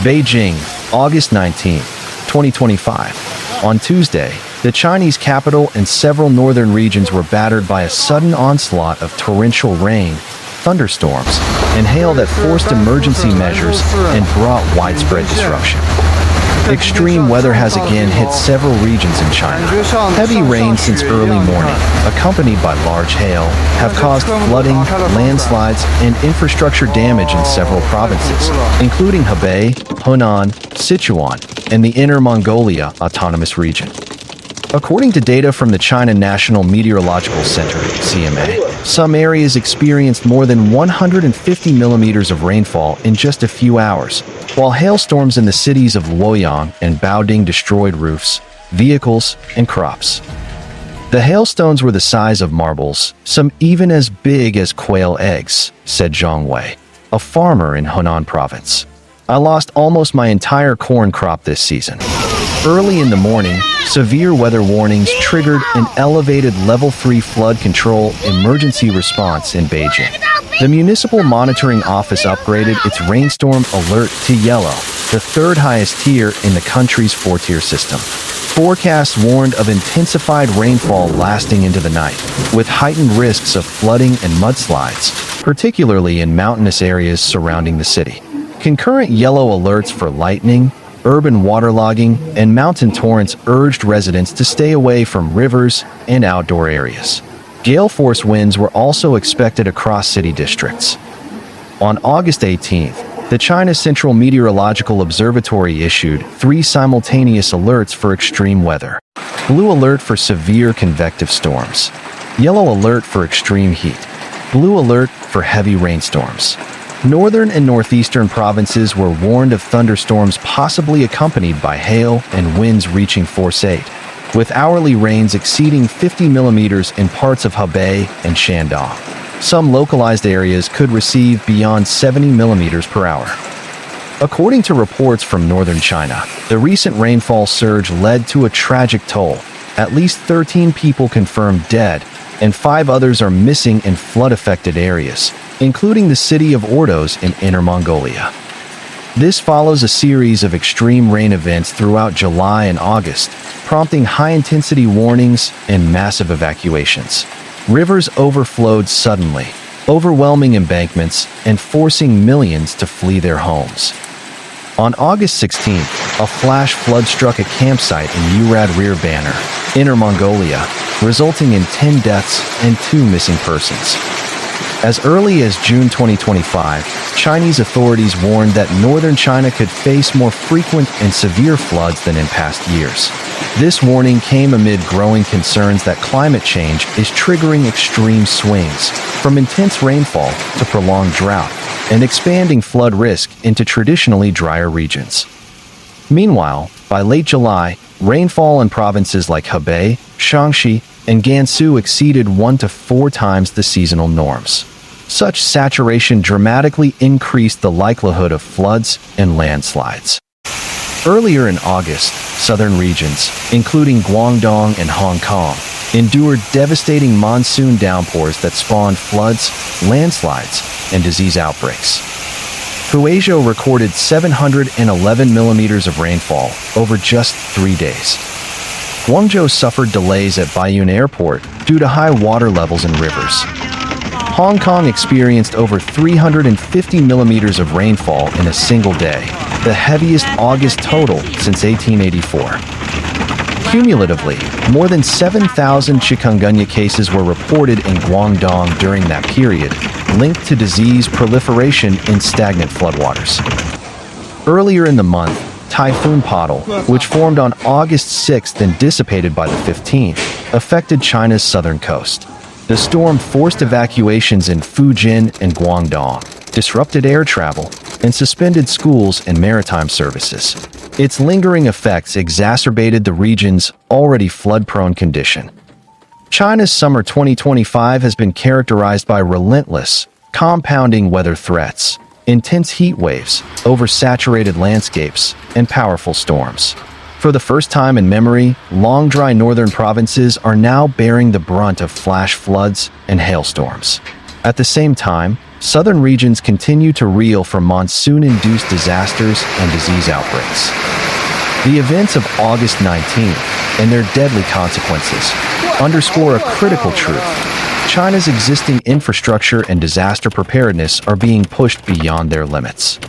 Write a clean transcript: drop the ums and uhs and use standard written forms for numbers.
Beijing, August 19, 2025. On Tuesday, the Chinese capital and several northern regions were battered by a sudden onslaught of torrential rain, thunderstorms, and hail that forced emergency measures and brought widespread disruption. Extreme weather has again hit several regions in China. Heavy rain since early morning, accompanied by large hail, have caused flooding, landslides, and infrastructure damage in several provinces, including Hebei, Henan, Sichuan, and the Inner Mongolia Autonomous Region. According to data from the China National Meteorological Center, CMA, some areas experienced more than 150 millimeters of rainfall in just a few hours, while hailstorms in the cities of Luoyang and Baoding destroyed roofs, vehicles, and crops. The hailstones were the size of marbles, some even as big as quail eggs, said Zhang Wei, a farmer in Henan province. I lost almost my entire corn crop this season. Early in the morning, severe weather warnings triggered an elevated Level 3 flood control emergency response in Beijing. The Municipal Monitoring Office upgraded its rainstorm alert to yellow, the third highest tier in the country's four-tier system. Forecasts warned of intensified rainfall lasting into the night, with heightened risks of flooding and mudslides, particularly in mountainous areas surrounding the city. Concurrent yellow alerts for lightning, urban waterlogging, and mountain torrents urged residents to stay away from rivers and outdoor areas. Gale force winds were also expected across city districts. On August 18th, the China Central Meteorological Observatory issued 3 simultaneous alerts for extreme weather. Blue alert for severe convective storms. Yellow alert for extreme heat. Blue alert for heavy rainstorms. Northern and northeastern provinces were warned of thunderstorms possibly accompanied by hail and winds reaching force 8, with hourly rains exceeding 50 millimeters in parts of Hebei and Shandong. Some localized areas could receive beyond 70 millimeters per hour. According to reports from northern China, the recent rainfall surge led to a tragic toll. At least 13 people confirmed dead, and 5 others are missing in flood-affected areas, including the city of Ordos in Inner Mongolia. This follows a series of extreme rain events throughout July and August, prompting high-intensity warnings and massive evacuations. Rivers overflowed suddenly, overwhelming embankments and forcing millions to flee their homes. On August 16th, a flash flood struck a campsite in Urad Rear Banner, Inner Mongolia, resulting in 10 deaths and 2 missing persons. As early as June 2025, Chinese authorities warned that northern China could face more frequent and severe floods than in past years. This warning came amid growing concerns that climate change is triggering extreme swings, from intense rainfall to prolonged drought, and expanding flood risk into traditionally drier regions. Meanwhile, by late July, rainfall in provinces like Hebei, Shaanxi, and Gansu exceeded 1 to 4 times the seasonal norms. Such saturation dramatically increased the likelihood of floods and landslides. Earlier in August, southern regions, including Guangdong and Hong Kong, endured devastating monsoon downpours that spawned floods, landslides, and disease outbreaks. Huizhou recorded 711 millimeters of rainfall over just 3 days. Guangzhou suffered delays at Baiyun Airport due to high water levels in rivers. Hong Kong experienced over 350 millimeters of rainfall in a single day, the heaviest August total since 1884. Cumulatively, more than 7,000 chikungunya cases were reported in Guangdong during that period, linked to disease proliferation in stagnant floodwaters. Earlier in the month, Typhoon Podol, which formed on August 6th and dissipated by the 15th, affected China's southern coast. The storm forced evacuations in Fujian and Guangdong, disrupted air travel, and suspended schools and maritime services. Its lingering effects exacerbated the region's already flood-prone condition. China's summer 2025 has been characterized by relentless, compounding weather threats, intense heat waves, oversaturated landscapes, and powerful storms. For the first time in memory, long dry northern provinces are now bearing the brunt of flash floods and hailstorms. At the same time, southern regions continue to reel from monsoon-induced disasters and disease outbreaks. The events of August 19th and their deadly consequences underscore a critical truth. China's existing infrastructure and disaster preparedness are being pushed beyond their limits.